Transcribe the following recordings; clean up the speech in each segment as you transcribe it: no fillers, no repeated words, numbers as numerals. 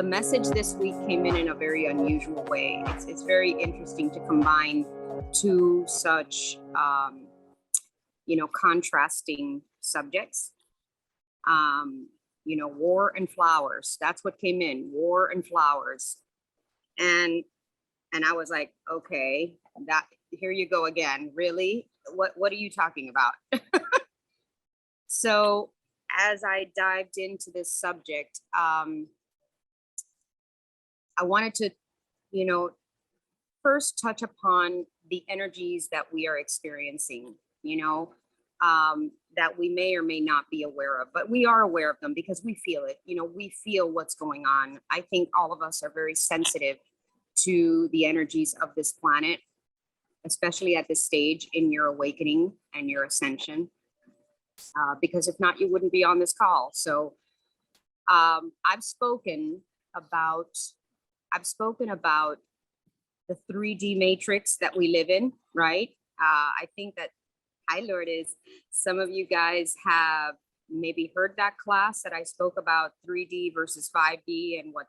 the message this week came in a very unusual way. It's very interesting to combine two such, contrasting subjects. War and flowers. That's what came in, war and flowers. And I was like, okay, that here you go again. Really? What are you talking about? So as I dived into this subject, I wanted to, first touch upon the energies that we are experiencing, that we may or may not be aware of, but we are aware of them because we feel it. We feel what's going on. I think all of us are very sensitive to the energies of this planet, especially at this stage in your awakening and your ascension. Because if not, you wouldn't be on this call. So I've spoken about the 3D matrix that we live in, right? I think that, hi Lourdes, some of you guys have maybe heard that class that I spoke about 3D versus 5D and what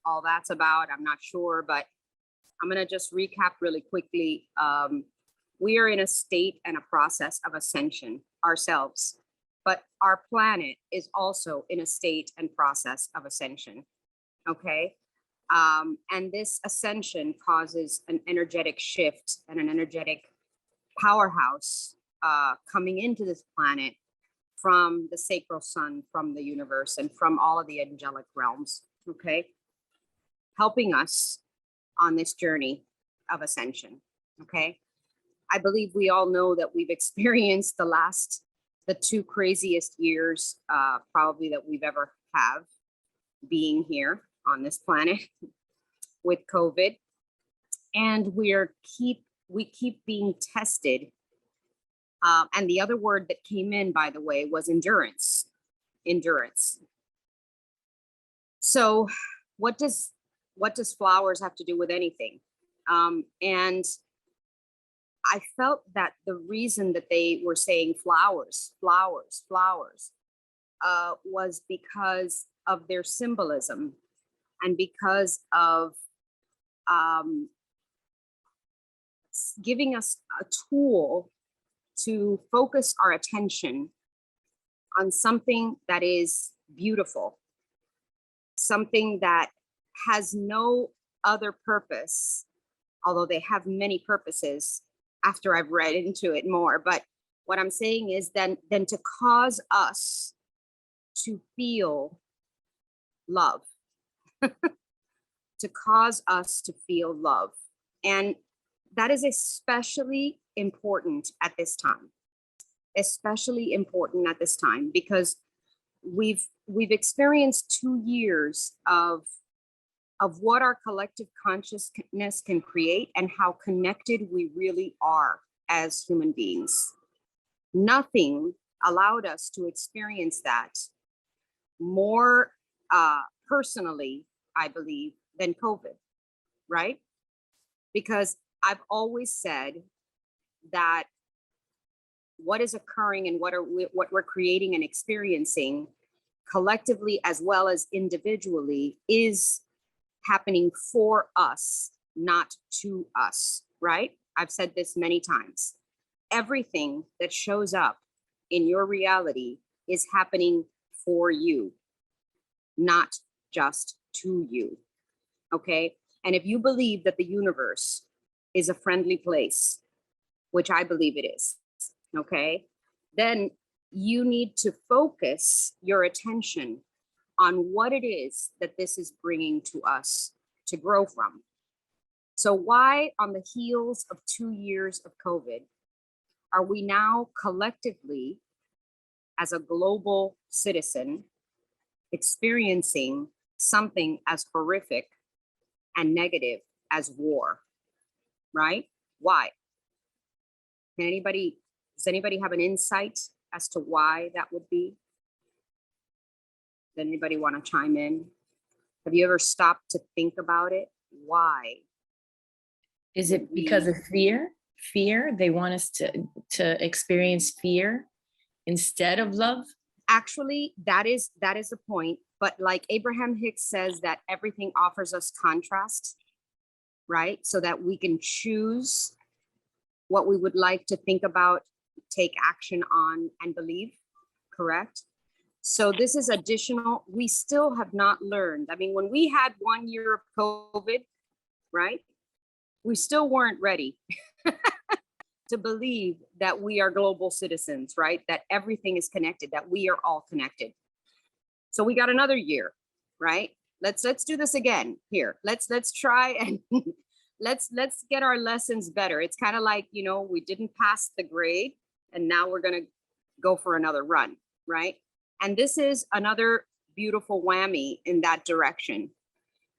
all that's about. I'm not sure, but I'm going to just recap really quickly. We are in a state and a process of ascension ourselves, but our planet is also in a state and process of ascension. Okay. And this ascension causes an energetic shift and an energetic powerhouse coming into this planet from the sacral sun, from the universe, and from all of the angelic realms. Okay. Helping us on this journey of ascension. Okay. I believe we all know that we've experienced the two craziest years probably that we've ever have being here on this planet with COVID. And we keep being tested. And the other word that came in, by the way, was endurance. So what does flowers have to do with anything? And I felt that the reason that they were saying flowers, was because of their symbolism and because of giving us a tool to focus our attention on something that is beautiful, something that has no other purpose, although they have many purposes after I've read into it more. But what I'm saying is then to cause us to feel love, to cause us to feel love. And that is especially important at this time, because we've experienced 2 years of what our collective consciousness can create and how connected we really are as human beings. Nothing allowed us to experience that more personally, I believe, than COVID, right? Because I've always said that what is occurring and what we're creating and experiencing collectively as well as individually is happening for us, not to us, right? I've said this many times. Everything that shows up in your reality is happening for you, not just to you, okay? And if you believe that the universe is a friendly place, which I believe it is, okay, then you need to focus your attention on what it is that this is bringing to us to grow from. So why, on the heels of 2 years of COVID, are we now collectively, as a global citizen, experiencing something as horrific and negative as war, right? Why? Does anybody have an insight as to why that would be? Does anybody want to chime in? Have you ever stopped to think about it? Why? Is it because of fear? Fear? They want us to experience fear instead of love? Actually, that is the point. But like Abraham Hicks says, that everything offers us contrast, right? So that we can choose what we would like to think about, take action on, and believe, correct? So this is additional. We still have not learned. I mean, when we had 1 year of COVID, right? We still weren't ready to believe that we are global citizens, right? That everything is connected, that we are all connected. So we got another year, right? Let's do this again here. Let's try and let's get our lessons better. It's kind of like, you know, we didn't pass the grade and now we're going to go for another run, right? And this is another beautiful whammy in that direction.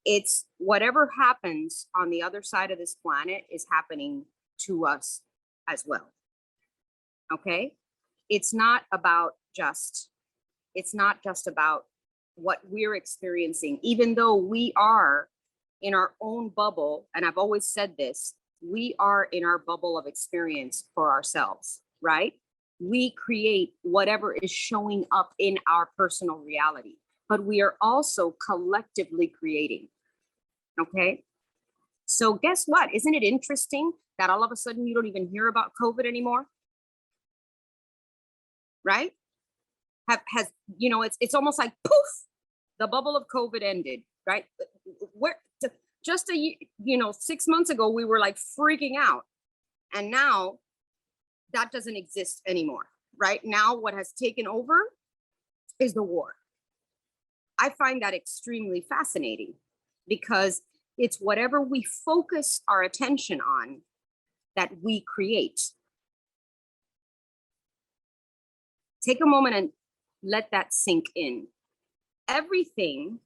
It's whatever happens on the other side of this planet is happening to us as well. Okay? It's not just about what we're experiencing, even though we are in our own bubble. And I've always said this, we are in our bubble of experience for ourselves, right? We create whatever is showing up in our personal reality, but we are also collectively creating. Okay. So guess what? Isn't it interesting that all of a sudden you don't even hear about COVID anymore? Right? Has, you know, it's almost like poof, the bubble of COVID ended, right? Where just 6 months ago, we were like freaking out. And now that doesn't exist anymore, right? Now what has taken over is the war. I find that extremely fascinating because it's whatever we focus our attention on that we create. Take a moment and let that sink in. Everything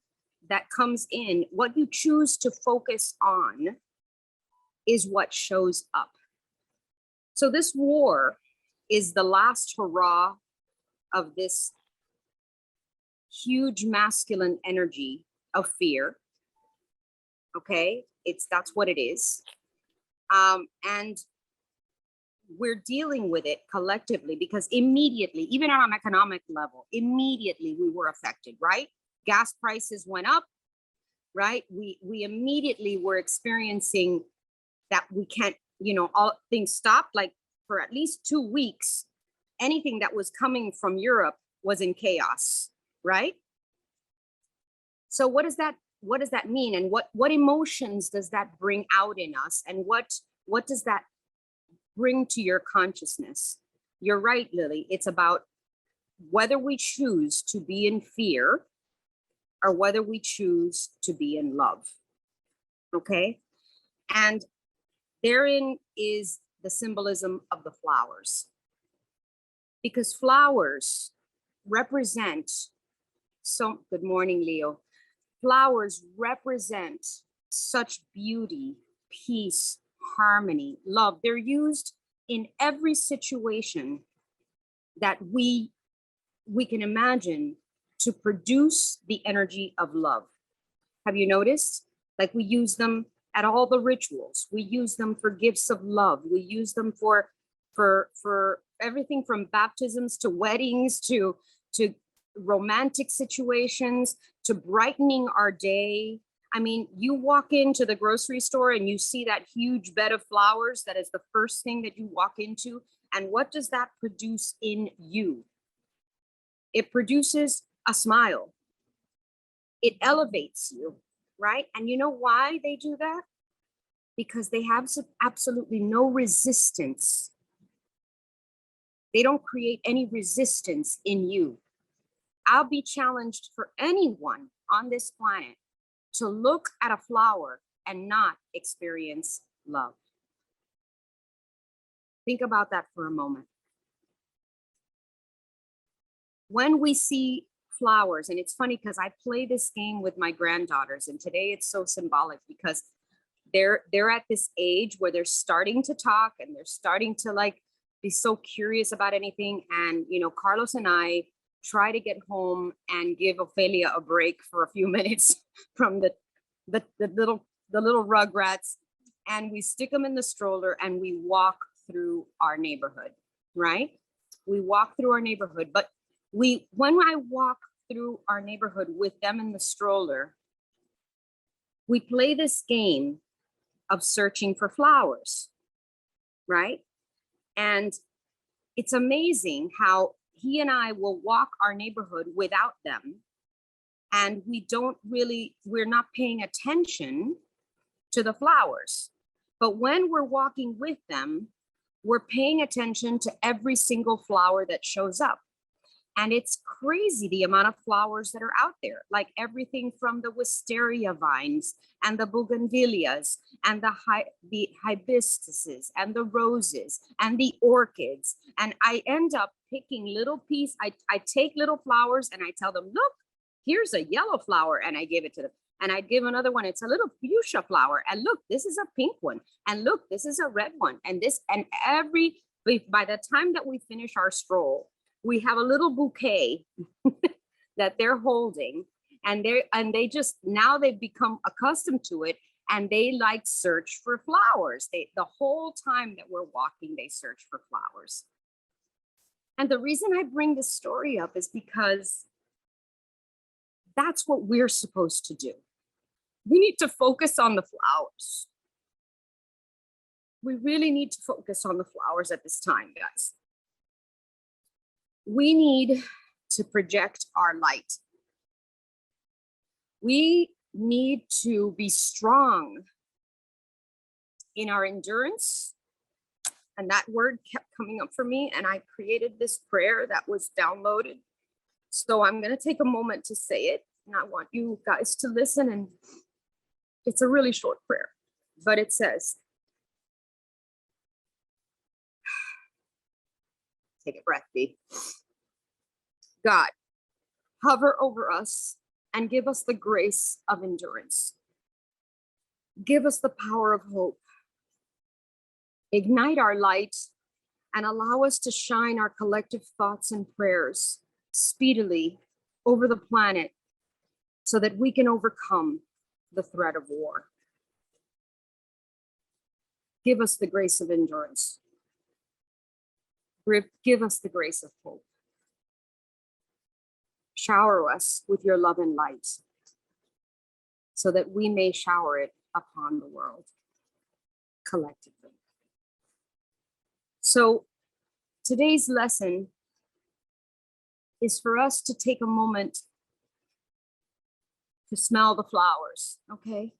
that comes in, what you choose to focus on is what shows up. So this war is the last hurrah of this huge masculine energy of fear. Okay, that's what it is. And we're dealing with it collectively because immediately, even on an economic level, immediately we were affected, right? Gas prices went up, right? We immediately were experiencing that we can't, all things stopped. Like for at least 2 weeks, anything that was coming from Europe was in chaos, right? So what does that mean? And what emotions does that bring out in us? And what does that bring to your consciousness? You're right, Lily. It's about whether we choose to be in fear or whether we choose to be in love. Okay? And therein is the symbolism of the flowers. Because flowers represent good morning, Leo. Flowers represent such beauty, peace, harmony, love. They're used in every situation that we can imagine to produce the energy of love. Have you noticed? Like we use them at all the rituals. We use them for gifts of love. We use them for everything from baptisms to weddings to romantic situations to brightening our day. I mean, you walk into the grocery store and you see that huge bed of flowers. That is the first thing that you walk into. And what does that produce in you? It produces a smile. It elevates you, right? And you know why they do that? Because they have absolutely no resistance. They don't create any resistance in you. I'll be challenged for anyone on this planet to look at a flower and not experience love. Think about that for a moment. When we see flowers, and it's funny because I play this game with my granddaughters, and today it's so symbolic because they're at this age where they're starting to talk and they're starting to like be so curious about anything. And Carlos and I try to get home and give Ophelia a break for a few minutes from the little rugrats, and we stick them in the stroller and we walk through our neighborhood, right? We walk through our neighborhood, but when I walk through our neighborhood with them in the stroller, we play this game of searching for flowers, right? And it's amazing how he and I will walk our neighborhood without them. And we're not paying attention to the flowers. But when we're walking with them, we're paying attention to every single flower that shows up. And it's crazy the amount of flowers that are out there, like everything from the wisteria vines and the bougainvilleas and the hibiscuses and the roses and the orchids. And I end up picking I take little flowers and I tell them, look, here's a yellow flower, and I give it to them. And I'd give another one, it's a little fuchsia flower. And look, this is a pink one. And look, this is a red one. And by the time that we finish our stroll, we have a little bouquet that they're holding, and they just, now they've become accustomed to it, and they like search for flowers. The whole time that we're walking, they search for flowers. And the reason I bring this story up is because that's what we're supposed to do. We need to focus on the flowers. We really need to focus on the flowers at this time, guys. We need to project our light. We need to be strong in our endurance. And that word kept coming up for me, and I created this prayer that was downloaded. So I'm going to take a moment to say it, and I want you guys to listen. And it's a really short prayer, but it says, take a breath, B. God, hover over us and give us the grace of endurance. Give us the power of hope. Ignite our light and allow us to shine our collective thoughts and prayers speedily over the planet so that we can overcome the threat of war. Give us the grace of endurance. Give us the grace of hope. Shower us with your love and light so that we may shower it upon the world collectively. So today's lesson is for us to take a moment to smell the flowers, okay?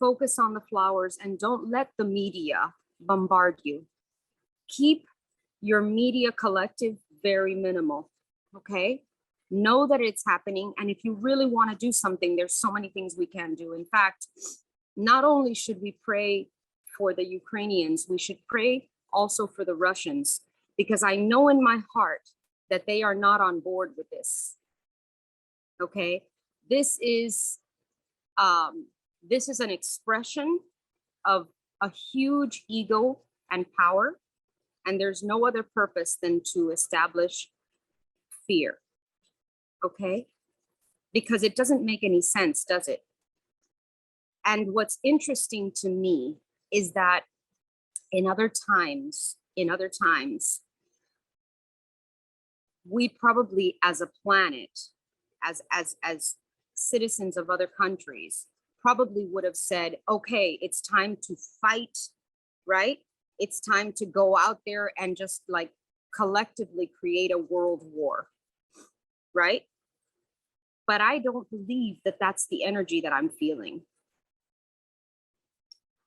Focus on the flowers and don't let the media bombard you. Keep your media collective very minimal, okay? Know that it's happening. And if you really want to do something, there's so many things we can do. In fact, not only should we pray for the Ukrainians, we should pray also for the Russians, because I know in my heart that they are not on board with this, okay? This is an expression of a huge ego and power, and there's no other purpose than to establish fear, okay? Because it doesn't make any sense, does it? And what's interesting to me is that in other times, we probably as a planet, as citizens of other countries, probably would have said, okay, it's time to fight, right? It's time to go out there and just like collectively create a world war, right? But I don't believe that that's the energy that I'm feeling.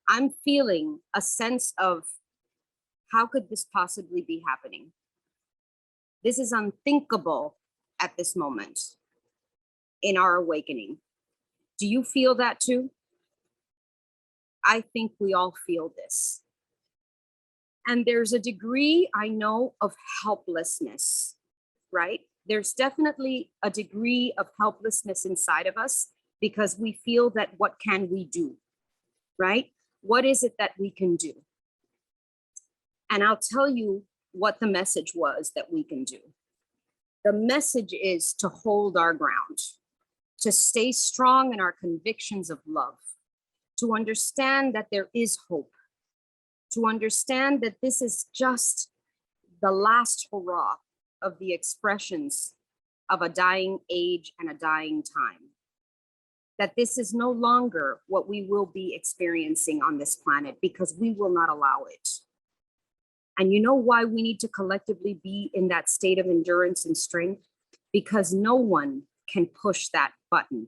I'm feeling a sense of, how could this possibly be happening? This is unthinkable at this moment in our awakening. Do you feel that too? I think we all feel this. And there's a degree, I know, of helplessness, right? There's definitely a degree of helplessness inside of us because we feel that what can we do, right? What is it that we can do? And I'll tell you what the message was that we can do. The message is to hold our ground, to stay strong in our convictions of love, to understand that there is hope, to understand that this is just the last hurrah of the expressions of a dying age and a dying time. That this is no longer what we will be experiencing on this planet because we will not allow it. And you know why we need to collectively be in that state of endurance and strength? Because no one can push that button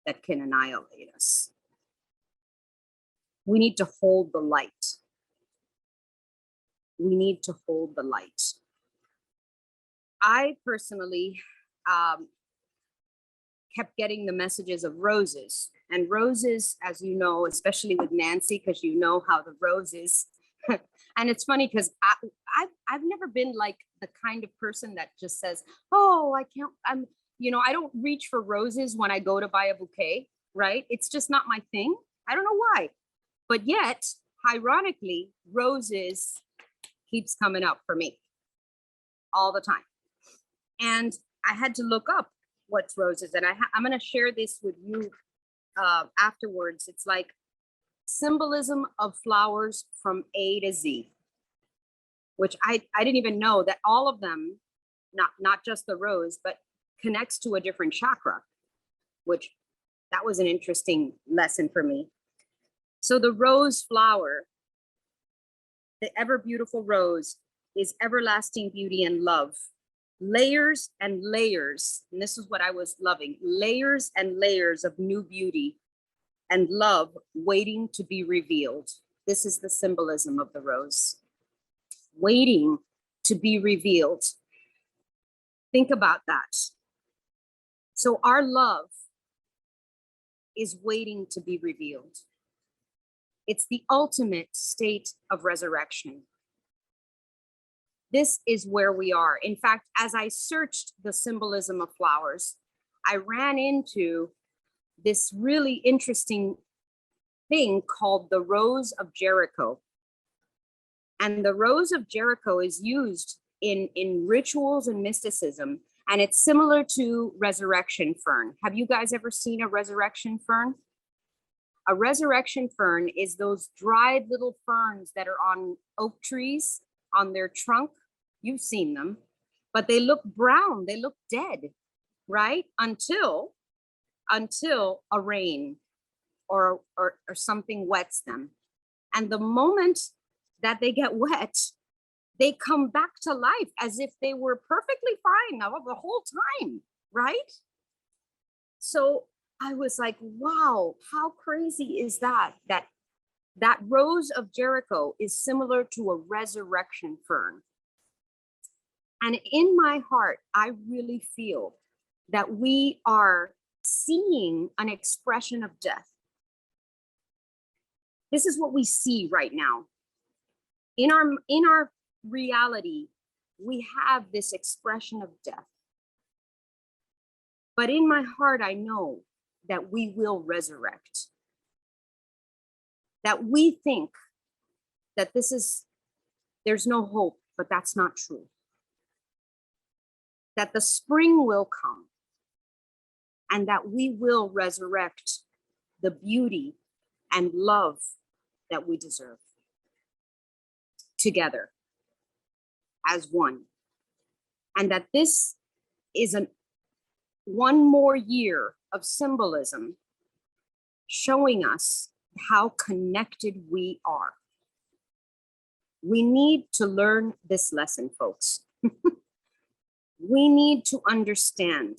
that can annihilate us. We need to hold the light. We need to hold the light. I personally kept getting the messages of roses. And roses, as you know, especially with Nancy, because you know how the roses, and it's funny because I've never been like the kind of person that just says, oh, I don't reach for roses when I go to buy a bouquet, right? It's just not my thing. I don't know why. But yet, ironically, roses keeps coming up for me all the time. And I had to look up what's roses. And I'm going to share this with you afterwards. It's like symbolism of flowers from A to Z, which I didn't even know that all of them, not just the rose, but connects to a different chakra, which that was an interesting lesson for me. So the rose flower, the ever beautiful rose, is everlasting beauty and love. Layers and layers, and this is what I was loving, layers and layers of new beauty and love waiting to be revealed. This is the symbolism of the rose, waiting to be revealed. Think about that. So our love is waiting to be revealed. It's the ultimate state of resurrection. This is where we are. In fact, as I searched the symbolism of flowers, I ran into this really interesting thing called the Rose of Jericho. And the Rose of Jericho is used in rituals and mysticism, and it's similar to resurrection fern. Have you guys ever seen a resurrection fern? A resurrection fern is those dried little ferns that are on oak trees on their trunk. You've seen them, but they look brown, they look dead, right? Until a rain or something wets them. And the moment that they get wet, they come back to life as if they were perfectly fine the whole time, right? So I was like, wow, how crazy is that? That Rose of Jericho is similar to a resurrection fern. And in my heart, I really feel that we are seeing an expression of death. This is what we see right now. In our reality, we have this expression of death. But in my heart, I know that we will resurrect. That we think that there's no hope, but that's not true. That the spring will come and that we will resurrect the beauty and love that we deserve together as one. And that this is one more year of symbolism showing us how connected we are. We need to learn this lesson, folks. We need to understand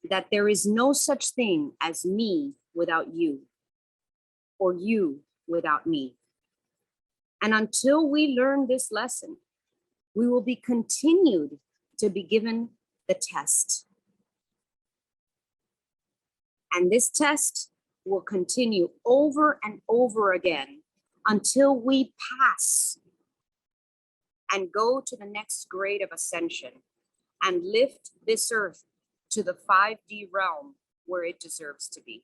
that there is no such thing as me without you, or you without me. And until we learn this lesson, we will be continued to be given the test. And this test will continue over and over again until we pass and go to the next grade of ascension and lift this earth to the 5D realm where it deserves to be.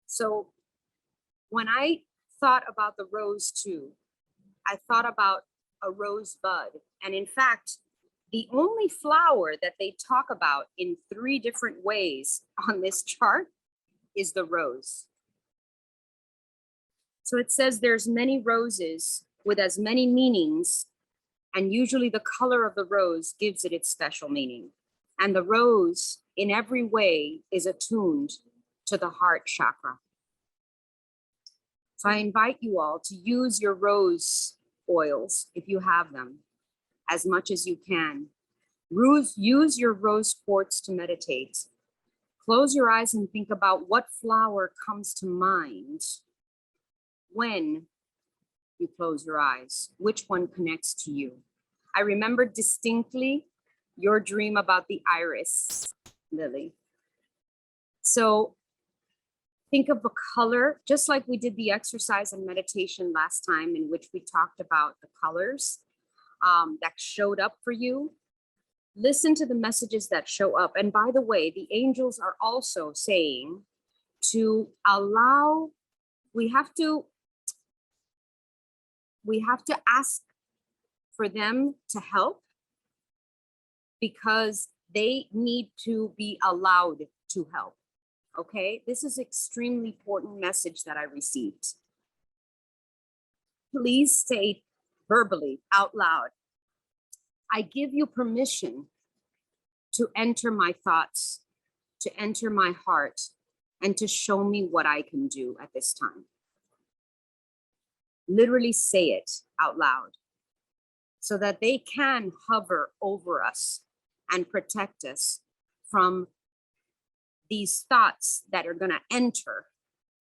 So when I thought about the rose too, I thought about a rose bud. And in fact, the only flower that they talk about in 3 different ways on this chart is the rose. So it says there's many roses with as many meanings And usually the color of the rose gives it its special meaning. And the rose in every way is attuned to the heart chakra. So I invite you all to use your rose oils, if you have them, as much as you can. Use your rose quartz to meditate. Close your eyes and think about what flower comes to mind when you close your eyes. Which one connects to you? I remember distinctly your dream about the iris lily. So think of a color, just like we did the exercise and meditation last time, in which we talked about the colors that showed up for you. Listen to the messages that show up. And by the way, the angels are also saying to allow, we have to ask for them to help, because they need to be allowed to help. Okay, this is extremely important message that I received. Please say verbally out loud, I give you permission to enter my thoughts, to enter my heart, and to show me what I can do at this time. Literally say it out loud so that they can hover over us and protect us from these thoughts that are going to enter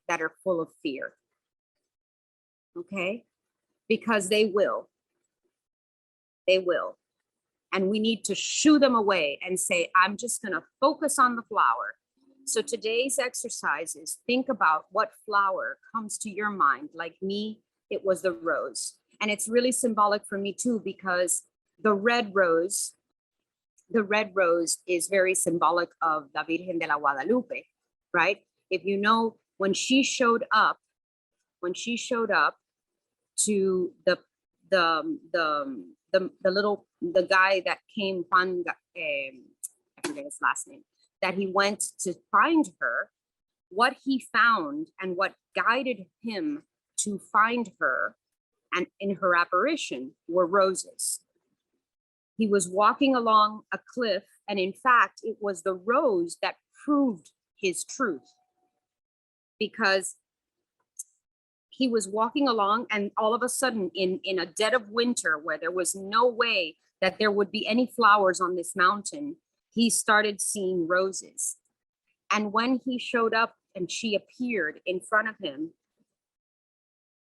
that are full of fear. Okay? Because they will. They will. And we need to shoo them away and say, I'm just going to focus on the flower. So today's exercise is think about what flower comes to your mind. Like me, it was the rose. And it's really symbolic for me too, because the red rose is very symbolic of La Virgen de la Guadalupe, right? If you know, when she showed up to the guy that came, Juan, I forget his last name, that he went to find her, what he found and what guided him to find her and in her apparition were roses. He was walking along a cliff, and in fact, it was the rose that proved his truth, because he was walking along, and all of a sudden, in a dead of winter, where there was no way that there would be any flowers on this mountain, he started seeing roses. And when he showed up and she appeared in front of him,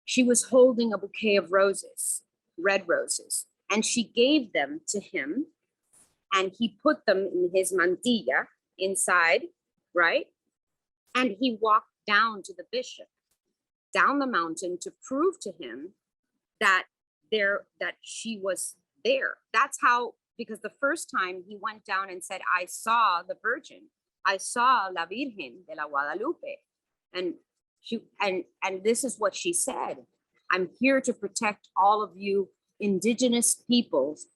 she was holding a bouquet of roses, red roses, and she gave them to him, and he put them in his mantilla inside, right? And he walked down to the bishop, down the mountain, to prove to him that she was there. That's how, because the first time he went down and said, I saw the Virgin, I saw La Virgen de la Guadalupe. And this is what she said. I'm here to protect all of you indigenous peoples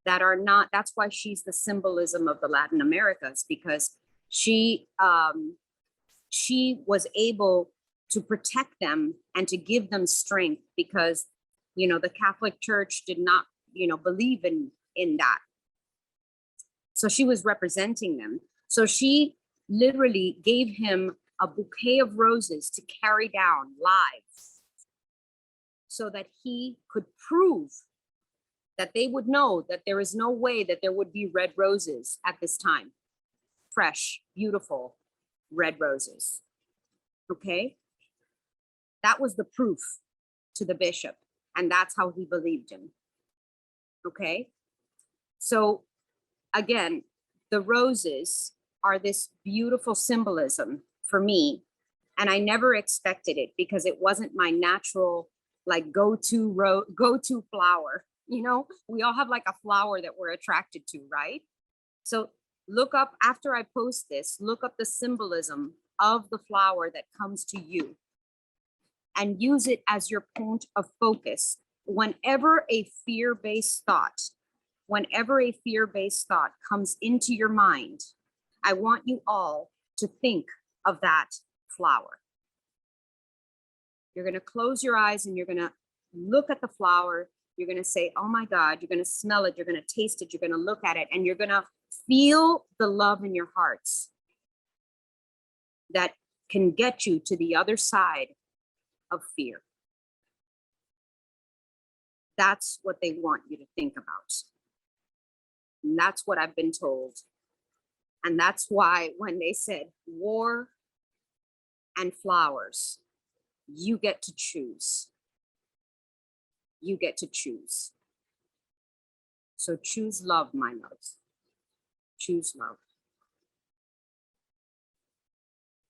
that are not, that's why she's the symbolism of the Latin Americas, because she was able to protect them and to give them strength, because, you know, the Catholic Church did not, you know, believe in that. So she was representing them. So she literally gave him a bouquet of roses to carry down live, so that he could prove that they would know that there is no way that there would be red roses at this time. Fresh, beautiful red roses. Okay? That was the proof to the bishop, and that's how he believed him. Okay? So again, the roses are this beautiful symbolism for me, and I never expected it, because it wasn't my natural like go-to flower. You know, we all have like a flower that we're attracted to, right? So look up, after I post this, look up the symbolism of the flower that comes to you and use it as your point of focus. Whenever a fear-based thought comes into your mind, I want you all to think of that flower. You're going to close your eyes and you're going to look at the flower You're going to say, oh my God, you're going to smell it, you're going to taste it, you're going to look at it, and you're going to feel the love in your hearts that can get you to the other side of fear. That's what they want you to think about. And that's what I've been told. And that's why when they said war and flowers, you get to choose. You get to choose. So choose love, my loves. Choose love.